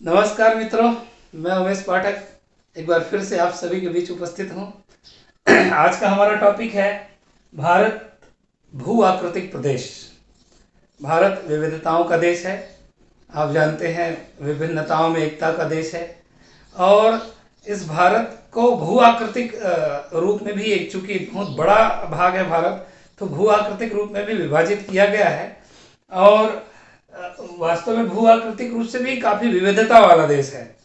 नमस्कार मित्रों, मैं उमेश पाठक एक बार फिर से आप सभी के बीच उपस्थित हूँ। आज का हमारा टॉपिक है भारत भू आकृतिक प्रदेश। भारत विविधताओं का देश है। आप जानते हैं विभिन्नताओं में एकता का देश है। और इस भारत को भू आकृतिक रूप में भी, एक चूंकि बहुत बड़ा भाग है भारत, तो भू आकृतिक रूप में भी विभाजित किया गया है। और वास्तव में भू आकृतिक रूप से भी काफी विविधता वाला देश है।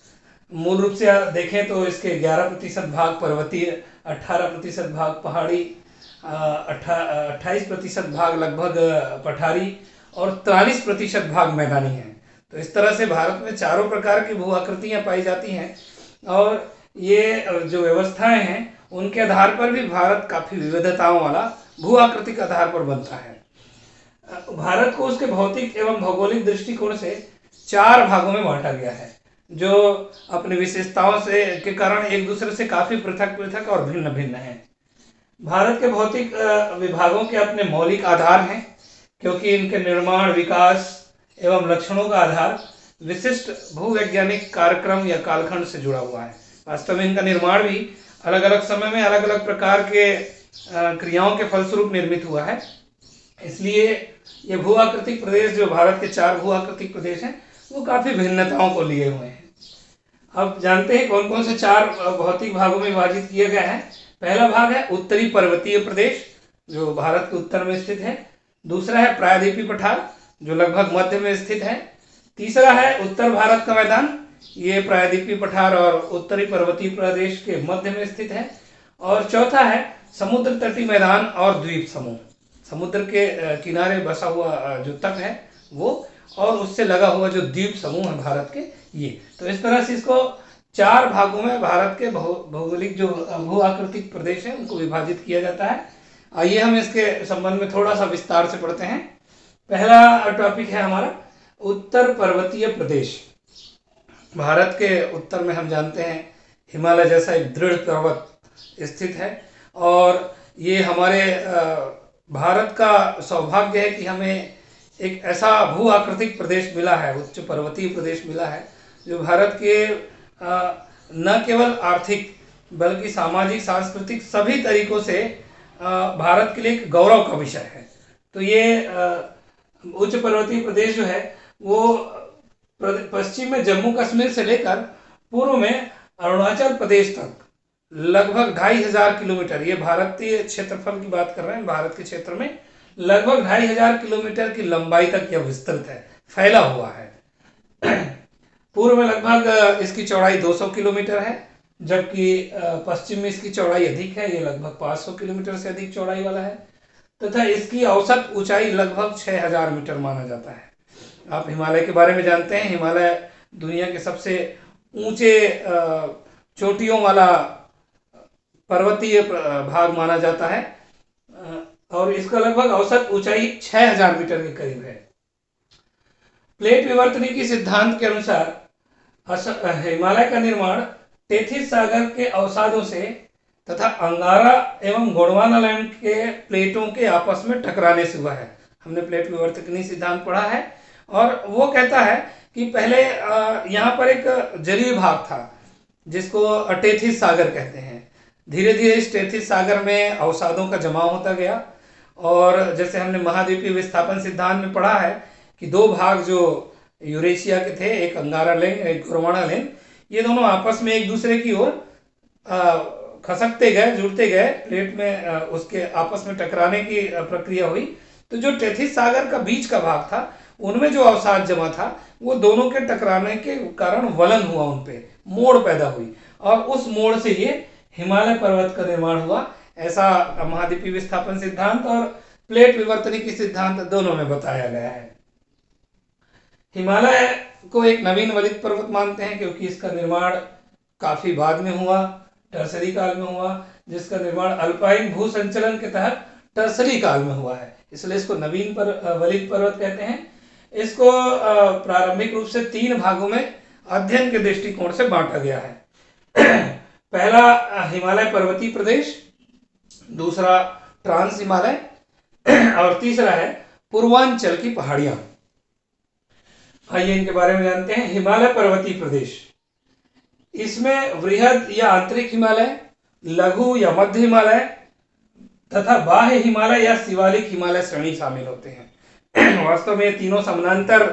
मूल रूप से देखें तो इसके 11% भाग पर्वतीय, 18% भाग पहाड़ी, 28% भाग लगभग पठारी और 43% भाग मैदानी है। तो इस तरह से भारत में चारों प्रकार की भू आकृतियां पाई जाती हैं। और ये जो व्यवस्थाएं हैं उनके आधार पर भी भारत काफी विविधताओं वाला भू आकृतिक आधार पर बनता है। भारत को उसके भौतिक एवं भौगोलिक दृष्टिकोण से 4 भागों में बांटा गया है, जो अपनी विशेषताओं से के कारण एक दूसरे से काफी पृथक पृथक और भिन्न भिन्न हैं। भारत के भौतिक विभागों के अपने मौलिक आधार हैं, क्योंकि इनके निर्माण, विकास एवं लक्षणों का आधार विशिष्ट भूवैज्ञानिक कार्यक्रम या कालखंड से जुड़ा हुआ है। वास्तव में इनका निर्माण भी अलग अलग समय में अलग अलग प्रकार के क्रियाओं के फलस्वरूप निर्मित हुआ है। इसलिए ये भू आकृतिक प्रदेश, जो भारत के 4 भू आकृतिक प्रदेश हैं, वो काफी भिन्नताओं को लिए हुए हैं। अब जानते हैं कौन कौन से 4 भौतिक भागों में विभाजित किया गया है। पहला भाग है उत्तरी पर्वतीय प्रदेश, जो भारत के उत्तर में स्थित है। दूसरा है प्रायद्वीपीय पठार, जो लगभग मध्य में स्थित है। तीसरा है उत्तर भारत का मैदान, ये प्रायद्वीपीय पठार और उत्तरी पर्वतीय प्रदेश के मध्य में स्थित है। और चौथा है समुद्र तटीय मैदान और द्वीप समूह, समुद्र के किनारे बसा हुआ जो तट है वो, और उससे लगा हुआ जो द्वीप समूह है भारत के, ये। तो इस तरह से इसको 4 भागों में भारत के भौगोलिक जो भू आकृतिक प्रदेश है उनको विभाजित किया जाता है। आइए हम इसके संबंध में थोड़ा सा विस्तार से पढ़ते हैं। पहला टॉपिक है हमारा उत्तर पर्वतीय प्रदेश। भारत के उत्तर में हम जानते हैं हिमालय जैसा एक दृढ़ पर्वत स्थित है। और ये हमारे भारत का सौभाग्य है कि हमें एक ऐसा भू आकृतिक प्रदेश मिला है, उच्च पर्वतीय प्रदेश मिला है, जो भारत के न केवल आर्थिक बल्कि सामाजिक, सांस्कृतिक सभी तरीकों से भारत के लिए एक गौरव का विषय है। तो ये उच्च पर्वतीय प्रदेश जो है वो पश्चिम में जम्मू कश्मीर से लेकर पूर्व में अरुणाचल प्रदेश तक लगभग 2500 किलोमीटर, ये भारतीय क्षेत्रफल की बात कर रहे हैं, भारत के क्षेत्र में लगभग 2500 किलोमीटर की लंबाई तक यह विस्तृत है, फैला हुआ है। पूर्व में लगभग इसकी चौड़ाई 200 किलोमीटर है, जबकि पश्चिम में इसकी चौड़ाई अधिक है, ये लगभग 500 किलोमीटर से अधिक चौड़ाई वाला है। तथा इसकी औसत ऊंचाई लगभग 6000 मीटर माना जाता है। आप हिमालय के बारे में जानते हैं, हिमालय दुनिया के सबसे ऊंचे चोटियों वाला पर्वतीय भाग माना जाता है, और इसका लगभग औसत ऊंचाई 6000 मीटर के करीब है। प्लेट विवर्तनिकी सिद्धांत के अनुसार हिमालय का निर्माण टेथिस सागर के अवसादों से तथा अंगारा एवं गोंडवाना लैंड के प्लेटों के आपस में टकराने से हुआ है। हमने प्लेट विवर्तनिकी सिद्धांत पढ़ा है, और वो कहता है कि पहले यहाँ पर एक जलीय भाग था जिसको टेथिस सागर कहते हैं। धीरे धीरे इस टेथिस सागर में अवसादों का जमाव होता गया, और जैसे हमने महाद्वीपीय विस्थापन सिद्धांत में पढ़ा है कि 2 भाग जो यूरेशिया के थे, एक अंगारा लैंड, एक गोंडवाना लैंड, ये दोनों आपस में एक दूसरे की ओर खसकते गए, जुड़ते गए, प्लेट में उसके आपस में टकराने की प्रक्रिया हुई। तो जो टेथिस सागर का बीच का भाग था, उनमें जो अवसाद जमा था, वो दोनों के टकराने के कारण वलन हुआ, उनपे मोड़ पैदा हुई, और उस मोड़ से ये हिमालय पर्वत का निर्माण हुआ। ऐसा महाद्वीपीय विस्थापन सिद्धांत और प्लेट विवर्तनिकी सिद्धांत दोनों में बताया गया है। हिमालय को एक नवीन वलित पर्वत मानते हैं, क्योंकि इसका निर्माण काफी बाद में हुआ, टर्सरी काल में हुआ, जिसका निर्माण अल्पाइन भू संचलन के तहत टर्सरी काल में हुआ है, इसलिए इसको नवीन वलित पर्वत कहते हैं। इसको प्रारंभिक रूप से 3 भागों में अध्ययन के दृष्टिकोण से बांटा गया है। पहला हिमालय पर्वतीय प्रदेश, दूसरा ट्रांस हिमालय, और तीसरा है पूर्वांचल की पहाड़ियां। आइए इनके बारे में जानते हैं। हिमालय पर्वतीय प्रदेश, इसमें वृहद या आंतरिक हिमालय, लघु या मध्य हिमालय तथा बाह्य हिमालय या शिवालिक हिमालय श्रेणी शामिल होते हैं। वास्तव में ये तीनों समानांतर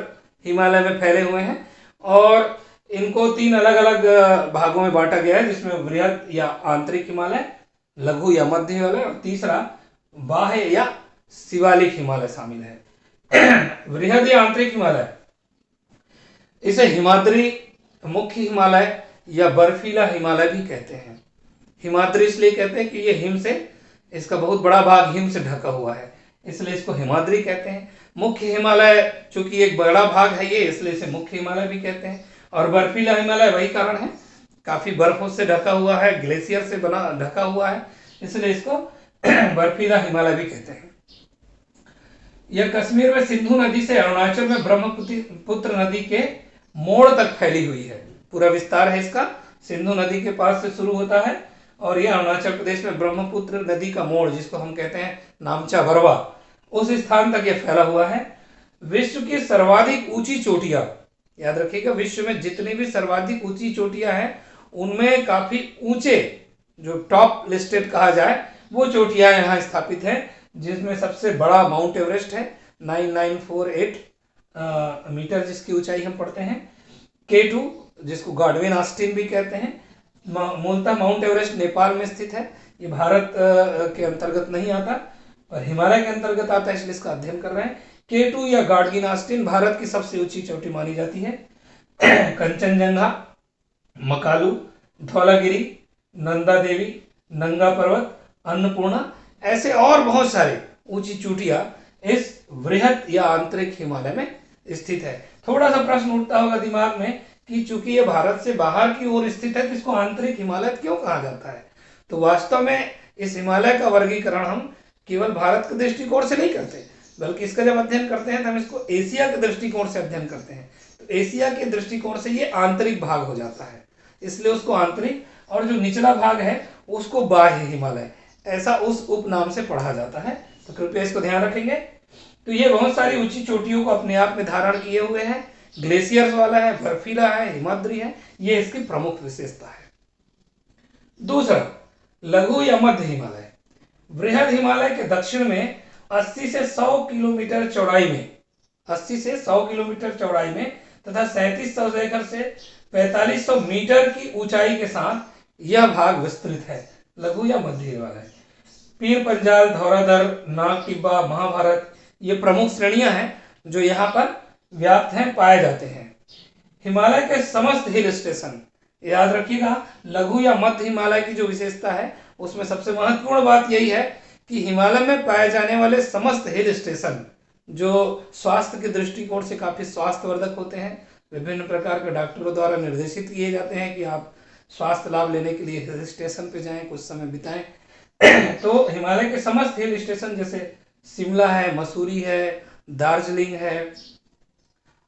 हिमालय में फैले हुए हैं और इनको 3 अलग अलग भागों में बांटा गया है, जिसमें वृहद या आंतरिक हिमालय, लघु या मध्य हिमालय और तीसरा बाह्य या शिवालिक हिमालय शामिल है। वृहद या आंतरिक हिमालय, इसे हिमाद्री, मुख्य हिमालय या बर्फीला हिमालय भी कहते हैं। हिमाद्री इसलिए कहते हैं कि ये हिम से, इसका बहुत बड़ा भाग हिम से ढका हुआ है, इसलिए इसको हिमाद्री कहते हैं। मुख्य हिमालय चूंकि एक बड़ा भाग है ये, इसलिए इसे मुख्य हिमालय भी कहते हैं। और बर्फीला हिमालय वही कारण है, काफी बर्फों से ढका हुआ है, ग्लेशियर से बना ढका हुआ है, इसलिए इसको बर्फीला हिमालय भी कहते हैं। यह कश्मीर में सिंधु नदी से अरुणाचल में ब्रह्मपुत्र नदी के मोड़ तक फैली हुई है। पूरा विस्तार है इसका, सिंधु नदी के पास से शुरू होता है और यह अरुणाचल प्रदेश में ब्रह्मपुत्र नदी का मोड़, जिसको हम कहते हैं नामचा बरवा, उस स्थान तक यह फैला हुआ है। विश्व की सर्वाधिक ऊंची चोटियां, याद रखिएगा, विश्व में जितनी भी सर्वाधिक ऊंची चोटियां हैं उनमें काफी ऊंचे, जो टॉप लिस्टेड कहा जाए, वो चोटियां यहाँ स्थापित हैं, जिसमें सबसे बड़ा माउंट एवरेस्ट है, 9948 मीटर जिसकी ऊंचाई हम पढ़ते हैं। K2 जिसको गॉडविन ऑस्टिन भी कहते हैं। मूलतः माउंट एवरेस्ट नेपाल में स्थित है, ये भारत के अंतर्गत नहीं आता और हिमालय के अंतर्गत आता है, इसलिए इसका अध्ययन कर रहे हैं। K2 या गॉडविन ऑस्टिन भारत की सबसे ऊंची चोटी मानी जाती है। कंचनजंगा, मकालू, धौलागिरी, नंदा देवी, नंगा पर्वत, अन्नपूर्णा, ऐसे और बहुत सारे ऊंची चोटियां इस वृहद या आंतरिक हिमालय में स्थित है। थोड़ा सा प्रश्न उठता होगा दिमाग में कि चूंकि ये भारत से बाहर की ओर स्थित है तो इसको आंतरिक हिमालय क्यों कहा जाता है। तो वास्तव में इस हिमालय का वर्गीकरण हम केवल भारत के दृष्टिकोण से नहीं करते, बल्कि इसका जब अध्ययन करते हैं तो हम इसको एशिया के दृष्टिकोण से अध्ययन करते हैं। तो एशिया के दृष्टिकोण से ये आंतरिक भाग हो जाता है, इसलिए उसको आंतरिक, और जो निचला भाग है उसको बाह्य हिमालय, ऐसा उस उपनाम से पढ़ा जाता है। तो कृपया इसको ध्यान रखेंगे। तो ये बहुत सारी ऊंची चोटियों को अपने आप में धारण किए हुए हैं, ग्लेशियर्स वाला है, बर्फीला है, हिमाद्री है, ये इसकी प्रमुख विशेषता है। दूसरा, लघु या मध्य हिमालय। वृहद हिमालय के दक्षिण में 80 से 100 किलोमीटर चौड़ाई में, 80 से 100 किलोमीटर चौड़ाई में तथा 3700 से 4500 मीटर की ऊंचाई के साथ यह भाग विस्तृत है, लघु या मध्य हिमालय। पीर पंजाल, धौराधर, नाग टिब्बा, महाभारत, ये प्रमुख श्रेणियां हैं जो यहाँ पर व्याप्त हैं, पाए जाते हैं। हिमालय के समस्त हिल स्टेशन, याद रखिएगा, लघु या मध्य हिमालय की जो विशेषता है उसमें सबसे महत्वपूर्ण बात यही है कि हिमालय में पाए जाने वाले समस्त हिल स्टेशन जो स्वास्थ्य के दृष्टिकोण से काफी स्वास्थ्यवर्धक होते हैं, विभिन्न प्रकार के डॉक्टरों द्वारा निर्देशित किए जाते हैं कि आप स्वास्थ्य लाभ लेने के लिए हिल स्टेशन पे जाएं, कुछ समय बिताएं। तो हिमालय के समस्त हिल स्टेशन जैसे शिमला है, मसूरी है, दार्जिलिंग है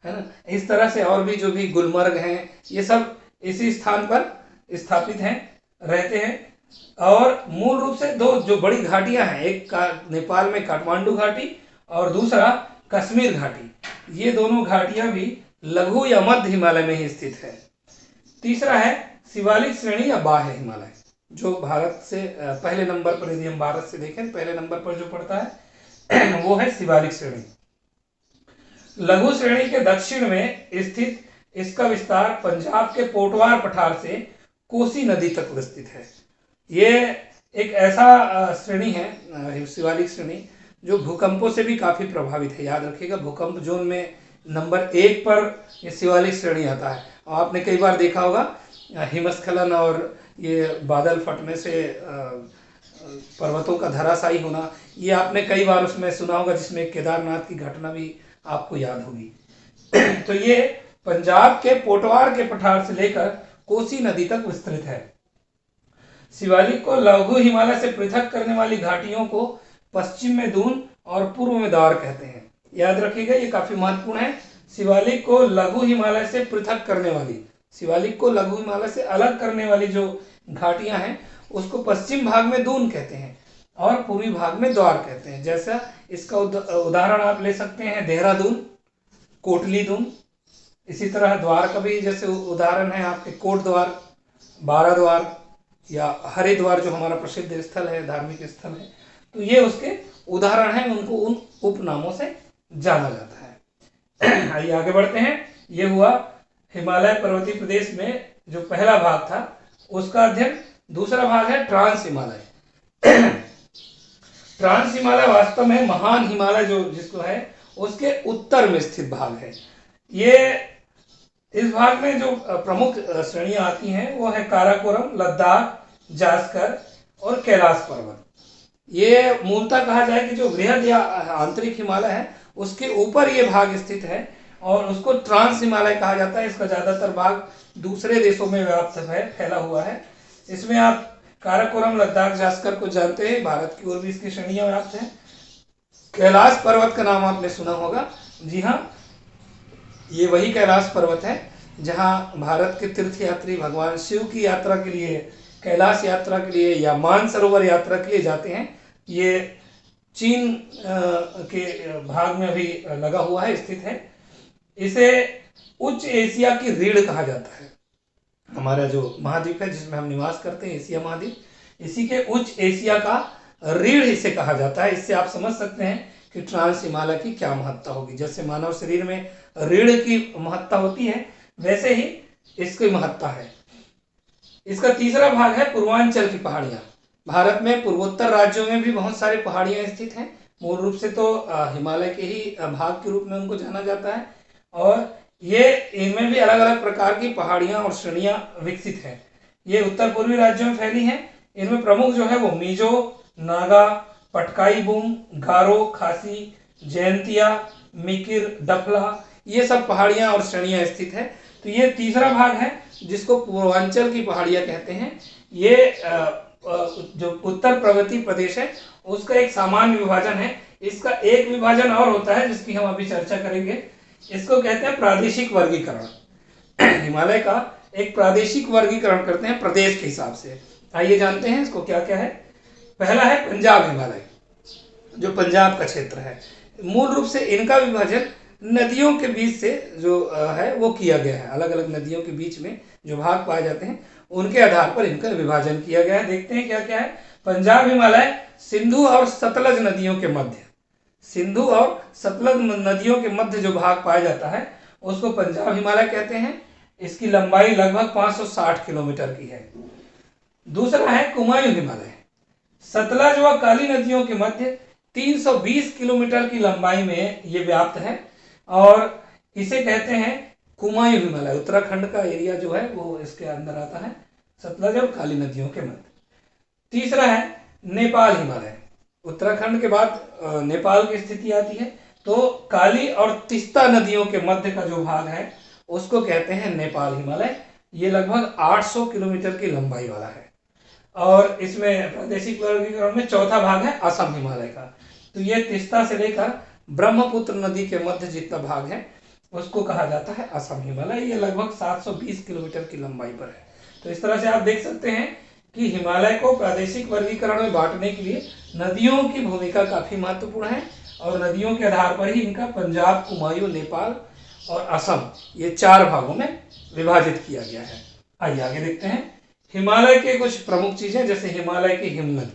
ना, इस तरह से और भी जो भी गुलमर्ग हैं, ये सब इसी स्थान पर स्थापित हैं, रहते हैं। और मूल रूप से दो जो बड़ी घाटियां हैं, एक नेपाल में काठमांडू घाटी और दूसरा कश्मीर घाटी, ये दोनों घाटियां भी लघु या मध्य हिमालय में ही स्थित है। तीसरा है शिवालिक श्रेणी या बाह्य हिमालय, जो भारत से पहले नंबर पर, यदि हम भारत से देखें पहले नंबर पर जो पड़ता है वो है शिवालिक श्रेणी। लघु श्रेणी के दक्षिण में स्थित इसका विस्तार पंजाब के पोटवार पठार से कोसी नदी तक विस्तृत है। ये एक ऐसा श्रेणी है, शिवालिक श्रेणी, जो भूकंपों से भी काफी प्रभावित है। याद रखिएगा, भूकंप जोन में नंबर 1 पर ये शिवालिक श्रेणी आता है। और आपने कई बार देखा होगा हिमस्खलन और ये बादल फटने से पर्वतों का धराशायी होना, ये आपने कई बार उसमें सुना होगा, जिसमें केदारनाथ की घटना भी आपको याद होगी। तो ये पंजाब के पोटवार के पठार से लेकर कोसी नदी तक विस्तृत है। शिवालिक को लघु हिमालय से पृथक करने वाली घाटियों को पश्चिम में दून और पूर्व में द्वार कहते हैं। याद रखिएगा, ये काफी महत्वपूर्ण है। शिवालिक को लघु हिमालय से पृथक करने वाली, शिवालिक को लघु हिमालय से अलग करने वाली जो घाटियां हैं उसको पश्चिम भाग में दून कहते हैं और पूर्वी भाग में द्वार कहते हैं। जैसा इसका उदाहरण आप ले सकते हैं देहरादून, कोटली दून, इसी तरह द्वार का भी जैसे उदाहरण है आपके कोट द्वार, बारह द्वार या हरिद्वार जो हमारा प्रसिद्ध स्थल है, धार्मिक स्थल है, तो ये उसके उदाहरण हैं, उनको उन उपनामों से जाना जाता है। आइए आगे बढ़ते हैं। ये हुआ हिमालय पर्वतीय प्रदेश में जो पहला भाग था उसका अध्ययन। दूसरा भाग है ट्रांस हिमालय। ट्रांस हिमालय वास्तव में महान हिमालय जो जिसको है उसके उत्तर में स्थित भाग है। ये इस भाग में जो प्रमुख श्रेणियां आती हैं वो है काराकोरम, लद्दाख, जास्कर और कैलाश पर्वत। ये मूलतः कहा जाए कि जो बृहद या आंतरिक हिमालय है उसके ऊपर ये भाग स्थित है और उसको ट्रांस हिमालय कहा जाता है। इसका ज्यादातर भाग दूसरे देशों में व्याप्त है, फैला हुआ है। इसमें आप काराकोरम, लद्दाख, जास्कर को जानते हैं, भारत की ओर भी इसकी श्रेणियां व्याप्त हैं। कैलाश पर्वत का नाम आपने सुना होगा। जी हाँ, ये वही कैलाश पर्वत है जहाँ भारत के तीर्थयात्री भगवान शिव की यात्रा के लिए, कैलाश यात्रा के लिए या मानसरोवर यात्रा के लिए जाते हैं। ये चीन के भाग में भी लगा हुआ है, स्थित है। इसे उच्च एशिया की रीढ़ कहा जाता है। हमारा जो महाद्वीप है जिसमें हम निवास करते हैं, एशिया महाद्वीप, इसी के उच्च एशिया का रीढ़ इसे कहा जाता है। इससे आप समझ सकते हैं कि ट्रांस हिमालय की क्या महत्ता होगी। जैसे मानव शरीर में रीढ़ की महत्ता होती है वैसे ही इसकी महत्ता है। इसका तीसरा भाग है पूर्वांचल की पहाड़ियां। भारत में पूर्वोत्तर राज्यों में भी बहुत सारी पहाड़ियां स्थित हैं। मूल रूप से तो हिमालय के ही भाग के रूप में उनको जाना जाता है और ये इनमें भी अलग अलग प्रकार की पहाड़ियां और श्रेणियां विकसित हैं। ये उत्तर पूर्वी राज्यों में फैली हैं। इनमें प्रमुख जो है वो मिजो, नागा, पटकाई बुम, गारो, खासी, जयंतिया, मिकिर, डफला, ये सब पहाड़ियां और श्रेणियां स्थित है। तो ये तीसरा भाग है जिसको पूर्वांचल की पहाड़ियां कहते हैं। ये जो उत्तर पर्वतीय प्रदेश है उसका एक सामान्य विभाजन है। इसका एक विभाजन और होता है जिसकी हम अभी चर्चा करेंगे। इसको कहते हैं प्रादेशिक वर्गीकरण। हिमालय का एक प्रादेशिक वर्गीकरण करते हैं प्रदेश के हिसाब से। आइए जानते हैं इसको क्या क्या है। पहला है पंजाब हिमालय, जो पंजाब का क्षेत्र है। मूल रूप से इनका विभाजन नदियों के बीच से जो है वो किया गया है। अलग अलग नदियों के बीच में जो भाग पाए जाते हैं उनके आधार पर इनका विभाजन किया गया है। देखते हैं क्या क्या है। पंजाब हिमालय सिंधु और सतलज नदियों के मध्य, सिंधु और सतलज नदियों के मध्य जो भाग पाया जाता है उसको पंजाब हिमालय कहते हैं। इसकी लंबाई लगभग 560 किलोमीटर की है। दूसरा है कुमायूं हिमालय, सतलज व काली नदियों के मध्य 320 किलोमीटर की लंबाई में ये व्याप्त है और इसे कहते हैं कुमायूं हिमालय। उत्तराखंड का एरिया जो है वो इसके अंदर आता है, सतलज और काली नदियों के मध्य। तीसरा है नेपाल हिमालय। उत्तराखंड के बाद नेपाल की स्थिति आती है, तो काली और तीस्ता नदियों के मध्य का जो भाग है उसको कहते हैं नेपाल हिमालय। ये लगभग 800 किलोमीटर की लंबाई वाला है। और इसमें प्रादेशिक वर्गीकरण में चौथा भाग है असम हिमालय का। तो ये तीस्ता से लेकर ब्रह्मपुत्र नदी के मध्य जितना भाग है उसको कहा जाता है असम हिमालय। ये लगभग 720 किलोमीटर की लंबाई पर है। तो इस तरह से आप देख सकते हैं कि हिमालय को प्रादेशिक वर्गीकरण में बांटने के लिए नदियों की भूमिका काफी महत्वपूर्ण है और नदियों के आधार पर ही इनका पंजाब, कुमायूं, नेपाल और असम, ये 4 भागों में विभाजित किया गया है। आइए आगे देखते हैं हिमालय के कुछ प्रमुख चीजें। जैसे हिमालय की हिमनद,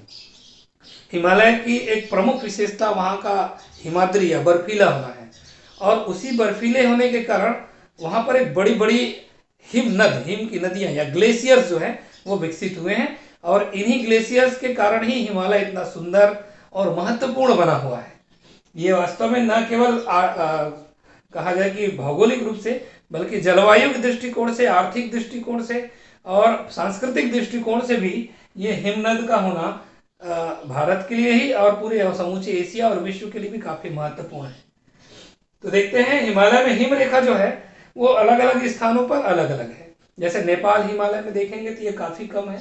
हिमालय की एक प्रमुख विशेषता वहाँ का हिमाद्री या बर्फीला होना है और उसी बर्फीले होने के कारण वहाँ पर एक बड़ी बड़ी हिमनद, हिम की नदियाँ या ग्लेशियर्स जो है वो विकसित हुए हैं और इन्हीं ग्लेशियर्स के कारण ही हिमालय इतना सुंदर और महत्वपूर्ण बना हुआ है। ये वास्तव में न केवल कहा जाए कि भौगोलिक रूप से, बल्कि जलवायु के दृष्टिकोण से, आर्थिक दृष्टिकोण से और सांस्कृतिक दृष्टिकोण से भी ये हिमनद का होना भारत के लिए ही और पूरे समूचे एशिया और विश्व के लिए भी काफी महत्वपूर्ण है। तो देखते हैं हिमालय में हिम रेखा जो है वो अलग अलग स्थानों पर अलग अलग है। जैसे नेपाल हिमालय में देखेंगे तो ये काफी कम है,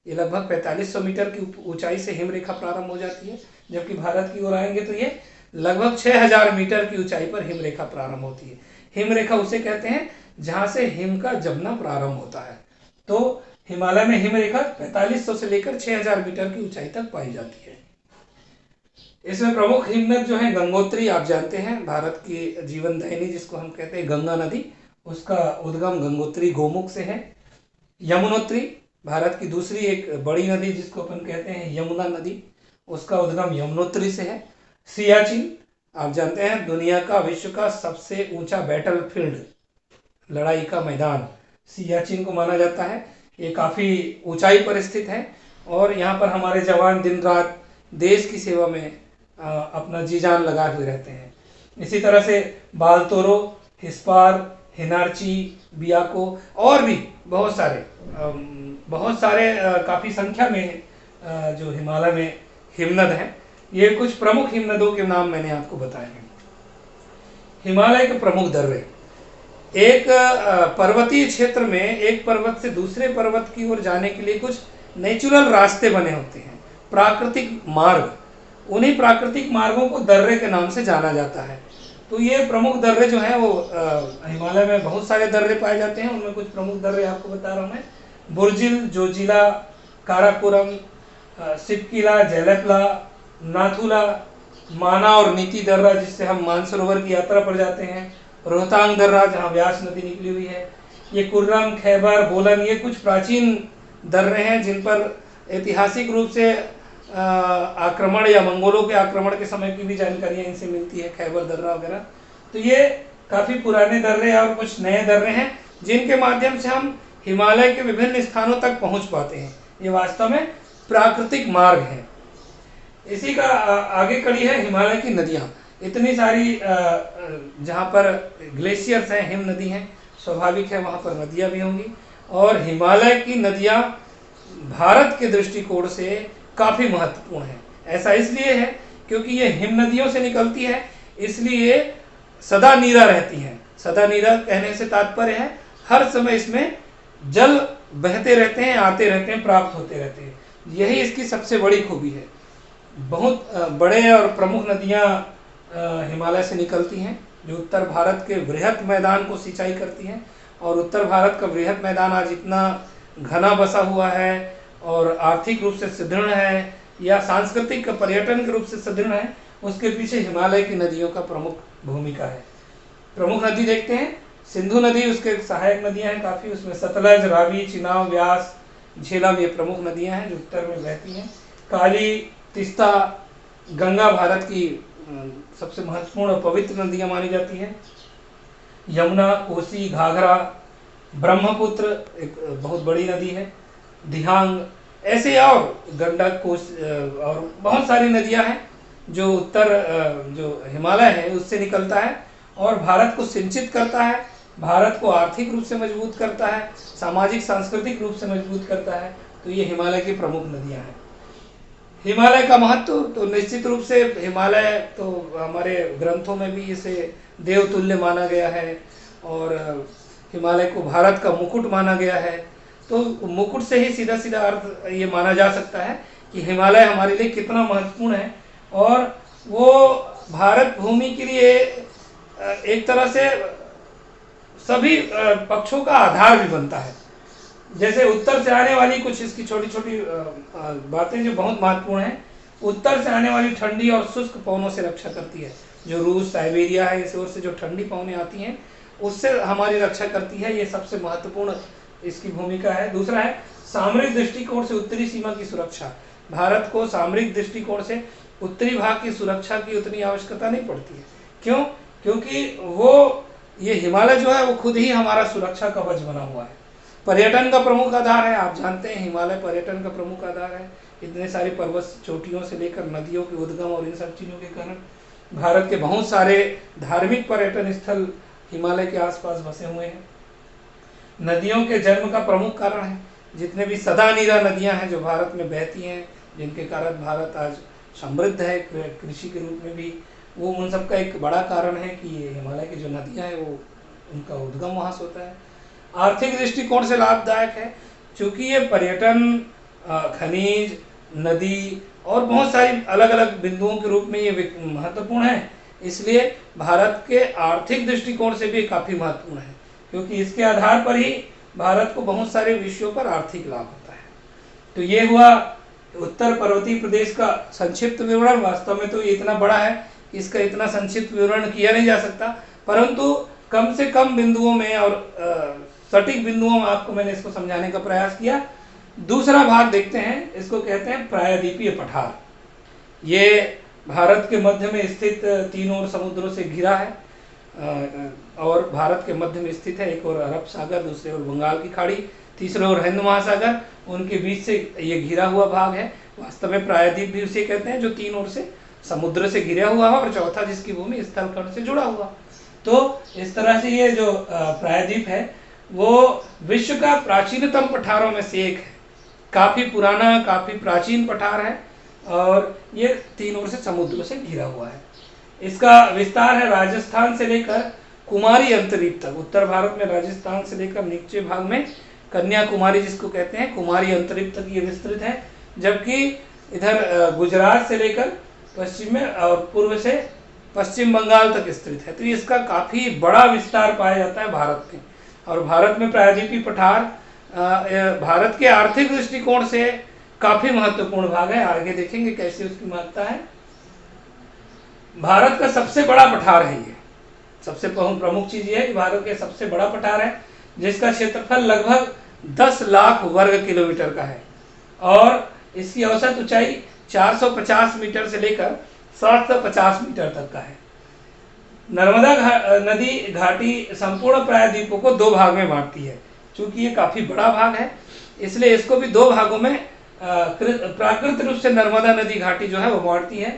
ये लगभग 4500 मीटर की ऊंचाई से हिम रेखा प्रारंभ हो जाती है। जबकि भारत की ओर आएंगे तो ये लगभग 6000 मीटर की ऊंचाई पर हिम रेखा प्रारंभ होती है। हिम रेखा उसे कहते हैं जहां से हिम का जमना प्रारंभ होता है। तो हिमालय में हिम रेखा 4500 से लेकर 6000 मीटर की ऊंचाई तक पाई जाती है। इसमें प्रमुख हिमनद जो है गंगोत्री, आप जानते हैं, भारत की जीवन दायिनी जिसको हम कहते हैं गंगा नदी, उसका उद्गम गंगोत्री गोमुख से है। यमुनोत्री भारत की दूसरी एक बड़ी नदी जिसको अपन कहते हैं यमुना नदी, उसका उद्गम यमुनोत्री से है। सियाचिन आप जानते हैं दुनिया का, विश्व का सबसे ऊंचा बैटल फील्ड, लड़ाई का मैदान सियाचिन को माना जाता है। ये काफ़ी ऊंचाई पर स्थित है और यहाँ पर हमारे जवान दिन रात देश की सेवा में अपना जी जान लगाए हुए रहते हैं। इसी तरह से बालतोरो, हिस्पार, हिनारची, बियाको और भी बहुत सारे काफ़ी संख्या में जो हिमालय में हिमनद हैं। ये कुछ प्रमुख हिमनदों के नाम मैंने आपको बताए हैं। हिमालय के प्रमुख दर्रे, एक पर्वतीय क्षेत्र में एक पर्वत से दूसरे पर्वत की ओर जाने के लिए कुछ नेचुरल रास्ते बने होते हैं, प्राकृतिक मार्ग। उन्हीं प्राकृतिक मार्गों को दर्रे के नाम से जाना जाता है। तो ये प्रमुख दर्रे जो हैं वो हिमालय में बहुत सारे दर्रे पाए जाते हैं। उनमें कुछ प्रमुख दर्रे आपको बता रहा हूँ मैं। बुर्जिल, जोजिला, काराकोरम, सिपकिला, जेलेपला, नाथुला, माना और नीति दर्रा जिससे हम मानसरोवर की यात्रा पर जाते हैं, रोहतांग दर्रा जहाँ व्यास नदी निकली हुई है, ये कुर्रम, खैबर, बोलन, ये कुछ प्राचीन दर्रे हैं जिन पर ऐतिहासिक रूप से आक्रमण या मंगोलों के आक्रमण के समय की भी जानकारियाँ इनसे मिलती है, खैबर दर्रा वगैरह। तो ये काफ़ी पुराने दर्रे और कुछ नए दर्रे हैं जिनके माध्यम से हम हिमालय के विभिन्न स्थानों तक पहुंच पाते हैं। ये वास्तव में प्राकृतिक मार्ग है। इसी का आगे कड़ी है हिमालय की नदियाँ। इतनी सारी जहाँ पर ग्लेशियर्स हैं, हिम नदी हैं, स्वाभाविक है वहाँ पर नदियाँ भी होंगी। और हिमालय की नदियाँ भारत के दृष्टिकोण से काफ़ी महत्वपूर्ण है। ऐसा इसलिए है क्योंकि ये हिम नदियों से निकलती है, इसलिए सदा नीरा रहती हैं। सदा नीरा कहने से तात्पर्य है हर समय इसमें जल बहते रहते हैं, आते रहते हैं, प्राप्त होते रहते हैं। यही इसकी सबसे बड़ी खूबी है। बहुत बड़े और प्रमुख नदियाँ हिमालय से निकलती हैं जो उत्तर भारत के बृहद मैदान को सिंचाई करती हैं। और उत्तर भारत का बृहद मैदान आज इतना घना बसा हुआ है और आर्थिक रूप से सुदृढ़ है या सांस्कृतिक पर्यटन के रूप से सुदृढ़ है, उसके पीछे हिमालय की नदियों का प्रमुख भूमिका है। प्रमुख नदी देखते हैं। सिंधु नदी उसके सहायक नदियां हैं काफ़ी, उसमें सतलज, रावी, चिनाब, व्यास, झेलम ये प्रमुख नदियां हैं जो उत्तर में बहती हैं। काली, तीस्ता, गंगा भारत की सबसे महत्वपूर्ण और पवित्र नदियां मानी जाती हैं। यमुना, कोसी, घाघरा, ब्रह्मपुत्र एक बहुत बड़ी नदी है, दिहांग, ऐसे और गंडक, कोस और बहुत सारी नदियां हैं जो उत्तर जो हिमालय है उससे निकलता है और भारत को सिंचित करता है, भारत को आर्थिक रूप से मजबूत करता है, सामाजिक सांस्कृतिक रूप से मजबूत करता है। तो ये हिमालय की प्रमुख नदियां हैं। हिमालय का महत्व तो निश्चित रूप से हिमालय तो हमारे ग्रंथों में भी इसे देवतुल्य माना गया है और हिमालय को भारत का मुकुट माना गया है। तो मुकुट से ही सीधा सीधा अर्थ ये माना जा सकता है कि हिमालय हमारे लिए कितना महत्वपूर्ण है और वो भारत भूमि के लिए एक तरह से सभी पक्षों का आधार भी बनता है। जैसे उत्तर से आने वाली कुछ इसकी छोटी छोटी बातें जो बहुत महत्वपूर्ण हैं। उत्तर से आने वाली ठंडी और शुष्क पवनों से रक्षा करती है। जो रूस, साइबेरिया है, इस ओर से जो ठंडी पवनें आती हैं उससे हमारी रक्षा करती है। ये सबसे महत्वपूर्ण इसकी भूमिका है। दूसरा है सामरिक दृष्टिकोण से उत्तरी सीमा की सुरक्षा। भारत को सामरिक दृष्टिकोण से उत्तरी भाग की सुरक्षा की उतनी आवश्यकता नहीं पड़ती है। क्यों? क्योंकि वो ये हिमालय जो है वो खुद ही हमारा सुरक्षा कवच बना हुआ है। पर्यटन का प्रमुख आधार है। आप जानते हैं हिमालय पर्यटन का प्रमुख आधार है। इतने सारे पर्वत चोटियों से लेकर नदियों के उद्गम और इन सब चीज़ों के कारण भारत के बहुत सारे धार्मिक पर्यटन स्थल हिमालय के आसपास बसे हुए हैं। नदियों के जन्म का प्रमुख कारण है जितने भी सदा नीरा नदियां हैं जो भारत में बहती हैं, जिनके कारण भारत आज समृद्ध है कृषि के रूप में भी, वो उन सब का एक बड़ा कारण है कि ये हिमालय की जो नदियां हैं वो उनका उद्गम वहाँ से होता है। आर्थिक दृष्टिकोण से लाभदायक है क्योंकि ये पर्यटन, खनिज, नदी और बहुत सारी अलग अलग बिंदुओं के रूप में ये महत्वपूर्ण है। इसलिए भारत के आर्थिक दृष्टिकोण से भी काफ़ी महत्वपूर्ण है क्योंकि इसके आधार पर ही भारत को बहुत सारे विषयों पर आर्थिक लाभ होता है। तो ये हुआ उत्तर पर्वतीय प्रदेश का संक्षिप्त विवरण। वास्तव में तो ये इतना बड़ा है कि इसका इतना संक्षिप्त विवरण किया नहीं जा सकता, परंतु कम से कम बिंदुओं में और सटीक बिंदुओं में आपको मैंने इसको समझाने का प्रयास किया। दूसरा भाग देखते हैं, इसको कहते हैं प्रायद्वीपीय पठार। ये भारत के मध्य में स्थित, तीनों ओर समुद्रों से घिरा है और भारत के मध्य में स्थित है। एक ओर अरब सागर, दूसरे ओर बंगाल की खाड़ी, तीसरे ओर हिंद महासागर, उनके बीच से ये घिरा हुआ भाग है। वास्तव में प्रायद्वीप भी उसे कहते हैं जो तीन ओर से समुद्र से घिरा हुआ है और चौथा जिसकी भूमि स्थल खंड से जुड़ा हुआ। तो इस तरह से ये जो प्रायद्वीप है वो विश्व का प्राचीनतम पठारों में से एक है। काफ़ी पुराना, काफ़ी प्राचीन पठार है और ये तीन ओर से समुद्र से घिरा हुआ है। इसका विस्तार है राजस्थान से लेकर कुमारी अंतरीप तक। उत्तर भारत में राजस्थान से लेकर नीचे भाग में कन्याकुमारी जिसको कहते हैं, कुमारी अंतरीप तक ये विस्तृत है। जबकि इधर गुजरात से लेकर पश्चिम में और पूर्व से पश्चिम बंगाल तक स्थित है। तो इसका काफ़ी बड़ा विस्तार पाया जाता है भारत में। और भारत में प्रायद्वीपीय पठार भारत के आर्थिक दृष्टिकोण से काफ़ी महत्वपूर्ण भाग है। आगे देखेंगे कैसे उसकी महत्ता है। भारत का सबसे बड़ा पठार है ये। सबसे प्रमुख चीज़ ये है कि भारत का सबसे बड़ा पठार है जिसका क्षेत्रफल लगभग 10 लाख वर्ग किलोमीटर का है और इसकी औसत ऊंचाई 450 मीटर से लेकर 750 मीटर तक का है। नर्मदा नदी घाटी संपूर्ण प्रायद्वीपों को दो भाग में बांटती है। चूंकि ये काफ़ी बड़ा भाग है इसलिए इसको भी दो भागों में प्राकृतिक रूप से नर्मदा नदी घाटी जो है वो बांटती है।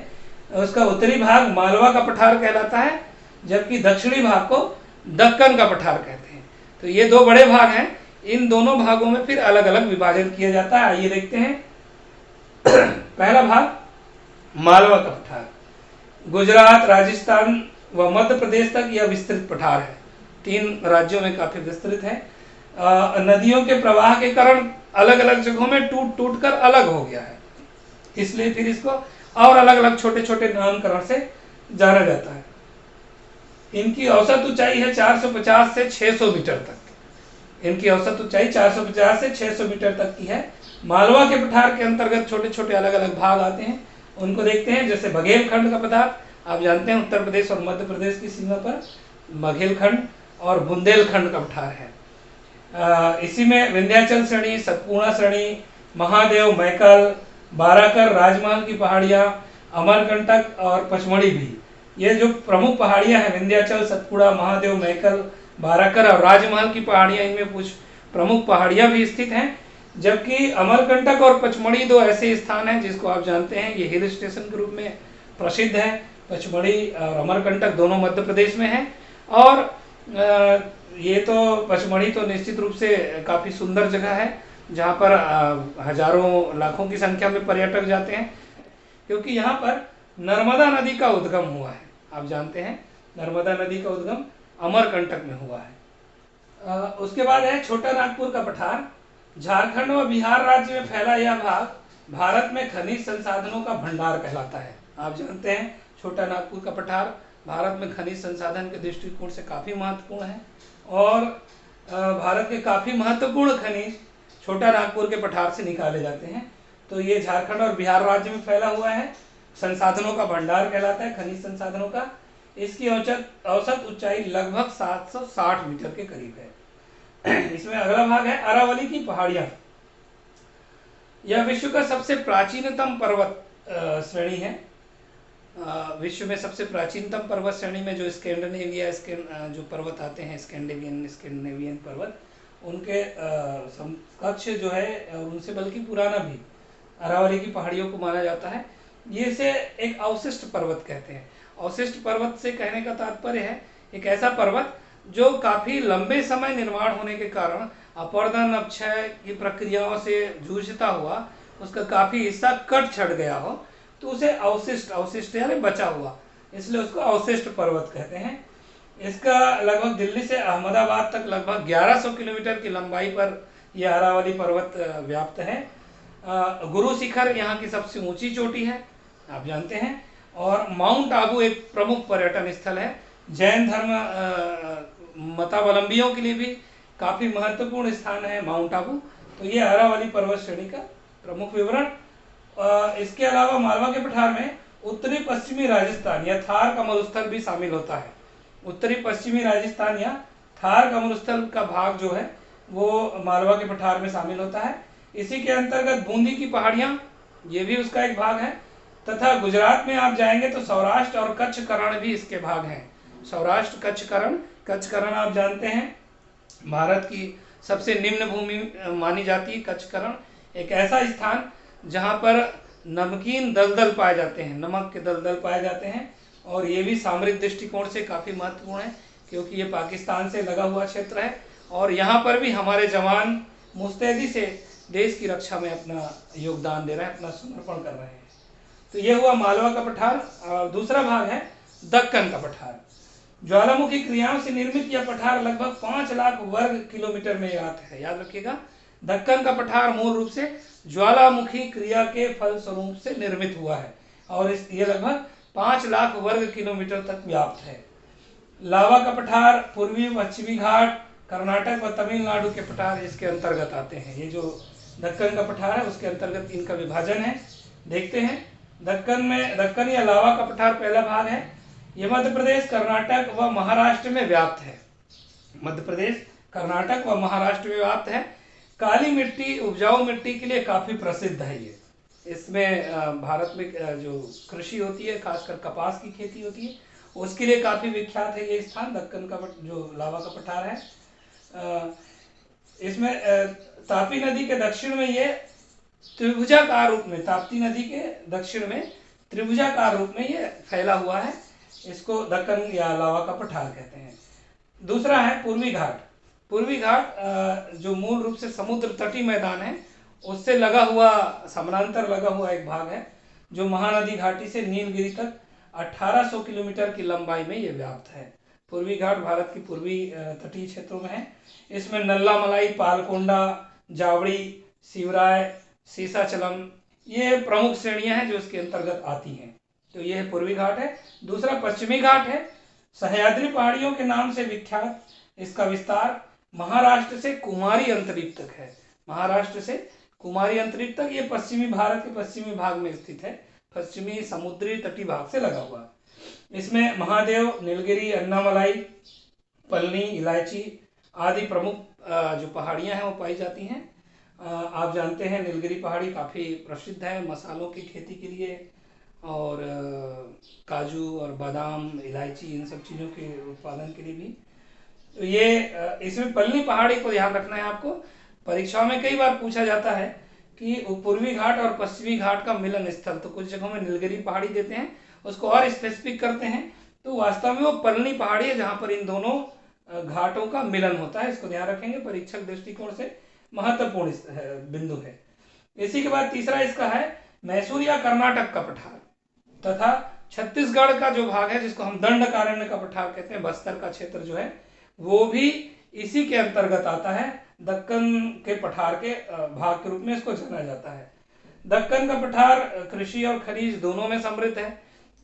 उसका उत्तरी भाग मालवा का पठार कहलाता है जबकि दक्षिणी भाग को दक्कन का पठार कहते हैं। तो ये दो बड़े भाग हैं। इन दोनों भागों में फिर अलग अलग विभाजन किया जाता है। आइए देखते हैं। पहला भाग मालवा का पठार, गुजरात, राजस्थान व मध्य प्रदेश तक यह विस्तृत पठार है। 3 राज्यों में काफी विस्तृत है। नदियों के प्रवाह के कारण अलग अलग जगहों में टूट टूट कर अलग हो गया है, इसलिए फिर इसको और अलग अलग छोटे छोटे नामकरण से जाना जाता है। इनकी औसत ऊंचाई है 450 से 600 मीटर तक। इनकी औसत ऊंचाई 450 से 600 मीटर तक की है। मालवा के पठार के अंतर्गत छोटे छोटे अलग अलग भाग आते हैं, उनको देखते हैं। जैसे बघेलखंड का पठार, आप जानते हैं उत्तर प्रदेश और मध्य प्रदेश की सीमा पर बघेलखंड और बुंदेलखंड का पठार है। इसी में विंध्याचल श्रेणी, सतपुड़ा श्रेणी, महादेव, मैकल, बाराकर, राजमहल की पहाड़ियाँ, अमरकंटक और पचमढ़ी भी, ये जो प्रमुख पहाड़ियाँ हैं विंध्याचल, सतपुड़ा, महादेव, मैकल, बाराकर और राजमहल की पहाड़ियाँ, इनमें कुछ प्रमुख पहाड़ियाँ भी स्थित हैं। जबकि अमरकंटक और पचमढ़ी दो ऐसे स्थान हैं जिसको आप जानते हैं ये हिल स्टेशन के रूप में प्रसिद्ध है। पचमढ़ी और अमरकंटक दोनों मध्य प्रदेश में हैं और ये तो पचमढ़ी तो निश्चित रूप से काफ़ी सुंदर जगह है जहाँ पर हजारों लाखों की संख्या में पर्यटक जाते हैं क्योंकि यहाँ पर नर्मदा नदी का उद्गम हुआ है। आप जानते हैं नर्मदा नदी का उद्गम अमरकंटक में हुआ है। उसके बाद है छोटा नागपुर का पठार। झारखंड व बिहार राज्य में फैला यह भाग भारत में खनिज संसाधनों का भंडार कहलाता है। आप जानते हैं छोटा नागपुर का पठार भारत में खनिज संसाधन के दृष्टिकोण से काफ़ी महत्वपूर्ण है और भारत के काफ़ी महत्वपूर्ण खनिज छोटा नागपुर के पठार से निकाले जाते हैं। तो ये झारखंड और बिहार राज्य में फैला हुआ है, संसाधनों का भंडार कहलाता है, खनिज संसाधनों का। इसकी औसत ऊंचाई लगभग 760 मीटर के करीब है। इसमें अगला भाग है अरावली की पहाड़ियाँ। यह विश्व का सबसे प्राचीनतम पर्वत श्रेणी है। विश्व में सबसे प्राचीनतम पर्वत श्रेणी में जो स्कैंडिनेविया जो पर्वत आते हैं, स्कैंडिनेवियन पर्वत, उनके समकक्ष जो है उनसे बल्कि पुराना भी अरावली की पहाड़ियों को माना जाता है। ये इसे एक अवशिष्ट पर्वत कहते हैं। अवशिष्ट पर्वत से कहने का तात्पर्य है एक ऐसा पर्वत जो काफ़ी लंबे समय निर्माण होने के कारण अपरदन अपक्षय की प्रक्रियाओं से जूझता हुआ उसका काफ़ी हिस्सा कट छट गया हो तो उसे अवशिष्ट यानी बचा हुआ, इसलिए उसको अवशिष्ट पर्वत कहते हैं। इसका लगभग दिल्ली से अहमदाबाद तक लगभग 1100 किलोमीटर की लंबाई पर यह अरावली पर्वत व्याप्त है। गुरु शिखर यहाँ की सबसे ऊंची चोटी है, आप जानते हैं। और माउंट आबू एक प्रमुख पर्यटन स्थल है। जैन धर्म मतावलंबियों के लिए भी काफ़ी महत्वपूर्ण स्थान है माउंट आबू। तो ये अरावली पर्वत श्रेणी का प्रमुख विवरण। इसके अलावा मालवा के पठार में उत्तरी पश्चिमी राजस्थान या थार का मरुस्थल भी शामिल होता है। उत्तरी पश्चिमी राजस्थान या थार कमरुस्थल का भाग जो है वो मालवा के पठार में शामिल होता है। इसी के अंतर्गत बूंदी की पहाड़ियां, ये भी उसका एक भाग है। तथा गुजरात में आप जाएंगे तो सौराष्ट्र और कच्छ करण भी इसके भाग हैं। सौराष्ट्र कच्छ करण आप जानते हैं भारत की सबसे निम्न भूमि मानी जाती है कच्छ करण। एक ऐसा स्थान जहां पर नमकीन दलदल पाए जाते हैं, नमक के दलदल पाए जाते हैं, और ये भी सामरिक दृष्टिकोण से काफ़ी महत्वपूर्ण है क्योंकि ये पाकिस्तान से लगा हुआ क्षेत्र है और यहाँ पर भी हमारे जवान मुस्तैदी से देश की रक्षा में अपना योगदान दे रहे हैं, अपना समर्पण कर रहे हैं। तो ये हुआ मालवा का पठार। और दूसरा भाग है दक्कन का पठार। ज्वालामुखी क्रियाओं से निर्मित यह पठार लगभग 5 लाख वर्ग किलोमीटर में आता है। याद रखिएगा, दक्कन का पठार मूल रूप से ज्वालामुखी क्रिया के फलस्वरूप से निर्मित हुआ है और ये लगभग 5 लाख वर्ग किलोमीटर तक व्याप्त है। लावा का पठार पूर्वी पश्चिमी घाट, कर्नाटक व तमिलनाडु के पठार इसके अंतर्गत आते हैं। ये जो दक्कन का पठार है उसके अंतर्गत इनका विभाजन है। देखते हैं, दक्कन या लावा का पठार पहला भाग है। ये मध्य प्रदेश, कर्नाटक व महाराष्ट्र में व्याप्त है। मध्य प्रदेश, कर्नाटक व महाराष्ट्र में व्याप्त है। काली मिट्टी, उपजाऊ मिट्टी के लिए काफी प्रसिद्ध है ये। इसमें भारत में जो कृषि होती है, खासकर कपास की खेती होती है, उसके लिए काफी विख्यात है ये स्थान। दक्कन का जो लावा का पठार है, इसमें तापी नदी के दक्षिण में ये त्रिभुजाकार रूप में, ताप्ती नदी के दक्षिण में त्रिभुजाकार रूप में ये फैला हुआ है। इसको दक्कन या लावा का पठार कहते हैं। दूसरा है पूर्वी घाट। पूर्वी घाट जो मूल रूप से समुद्र तटीय मैदान है उससे लगा हुआ, समानांतर लगा हुआ एक भाग है जो महानदी घाटी से नीलगिरी तक 1800 किलोमीटर की लंबाई में ये व्याप्त है। पूर्वी घाट भारत की पूर्वी तटीय क्षेत्रों में है। इसमें नल्ला मलाई, पालकोंडा, जावड़ी, शिवराय, सीसाचलम ये प्रमुख श्रेणियां हैं जो इसके अंतर्गत आती हैं। तो ये पूर्वी घाट है। दूसरा पश्चिमी घाट है, सह्याद्री पहाड़ियों के नाम से विख्यात। इसका विस्तार महाराष्ट्र से कुमारी अंतरीप तक है। महाराष्ट्र से कुमारी अंतरीप तक ये पश्चिमी भारत के पश्चिमी भाग में स्थित है, पश्चिमी समुद्री तटीय भाग से लगा हुआ। इसमें महादेव, नीलगिरी, अन्नामलाई, पलनी, इलायची आदि प्रमुख जो पहाड़ियां हैं वो पाई जाती हैं। आप जानते हैं नीलगिरी पहाड़ी काफ़ी प्रसिद्ध है मसालों की खेती के लिए और काजू और बादाम, इलायची इन सब चीज़ों के उत्पादन के लिए भी। तो ये इसमें पलनी पहाड़ी को ध्यान रखना है आपको। परीक्षाओं में कई बार पूछा जाता है कि पूर्वी घाट और पश्चिमी घाट का मिलन स्थल, तो कुछ जगहों में नीलगिरी पहाड़ी देते हैं, उसको और स्पेसिफिक करते हैं, तो वास्तव में वो पलनी पहाड़ी है जहाँ पर इन दोनों घाटों का मिलन होता है। इसको ध्यान रखेंगे, परीक्षक दृष्टिकोण से महत्वपूर्ण बिंदु है। इसी के बाद तीसरा इसका है मैसूर या कर्नाटक का पठार तथा छत्तीसगढ़ का जो भाग है जिसको हम दंडकारण्य का पठार कहते हैं, बस्तर का क्षेत्र जो है वो भी इसी के अंतर्गत आता है। दक्कन के पठार के भाग के रूप में इसको जाना जाता है। दक्कन का पठार कृषि और खनिज दोनों में समृद्ध है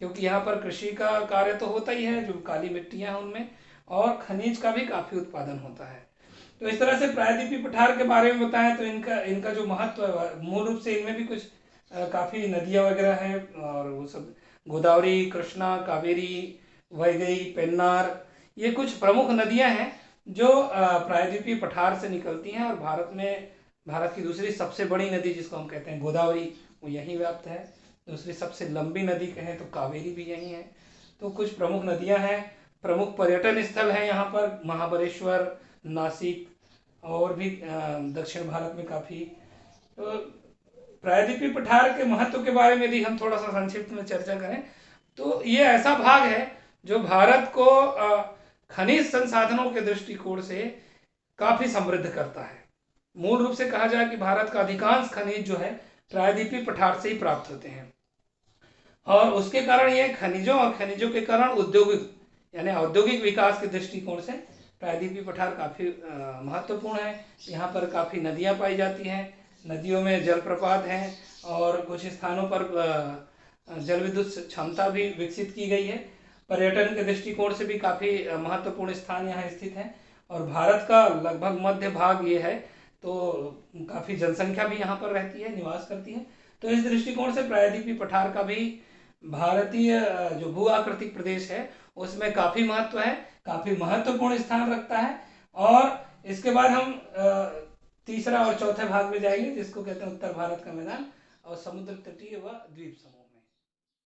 क्योंकि यहाँ पर कृषि का कार्य तो होता ही है, जो काली मिट्टियां हैं उनमें, और खनिज का भी काफी उत्पादन होता है। तो इस तरह से प्रायद्वीपीय पठार के बारे में बताएं तो इनका जो महत्व है, मूल रूप से इनमें भी कुछ काफी नदियां वगैरह हैं और वो सब गोदावरी, कृष्णा, कावेरी, वैगई, पेन्नार, ये कुछ प्रमुख नदियां हैं जो प्रायद्वीपीय पठार से निकलती हैं और भारत की दूसरी सबसे बड़ी नदी जिसको हम कहते हैं गोदावरी, वो यहीं व्याप्त है। दूसरी सबसे लंबी नदी कहें तो कावेरी भी यहीं है। तो कुछ प्रमुख नदियां हैं। प्रमुख पर्यटन स्थल हैं यहाँ पर महाबलेश्वर, नासिक और भी दक्षिण भारत में काफ़ी। तो प्रायद्वीपीय पठार के महत्व के बारे में यदि हम थोड़ा सा संक्षिप्त में चर्चा करें तो ये ऐसा भाग है जो भारत को खनिज संसाधनों के दृष्टिकोण से काफ़ी समृद्ध करता है। मूल रूप से कहा जाए कि भारत का अधिकांश खनिज जो है प्रायद्वीपीय पठार से ही प्राप्त होते हैं और उसके कारण ये खनिजों और खनिजों के कारण औद्योगिक विकास के दृष्टिकोण से प्रायद्वीपीय पठार काफ़ी महत्वपूर्ण है। यहाँ पर काफ़ी नदियाँ पाई जाती हैं, नदियों में जलप्रपात हैं और कुछ स्थानों पर जल विद्युत क्षमता भी विकसित की गई है। पर्यटन के दृष्टिकोण से भी काफ़ी महत्वपूर्ण स्थान यहाँ स्थित हैं और भारत का लगभग मध्य भाग ये है, तो काफ़ी जनसंख्या भी यहाँ पर रहती है, निवास करती है। तो इस दृष्टिकोण से प्रायद्वीपीय पठार का भी भारतीय जो भू आकृतिक प्रदेश है उसमें काफ़ी महत्व है, काफ़ी महत्वपूर्ण स्थान रखता है। और इसके बाद हम तीसरा और चौथे भाग में जाएंगे, जिसको कहते हैं उत्तर भारत का मैदान और समुद्र तटीय व द्वीप समूह।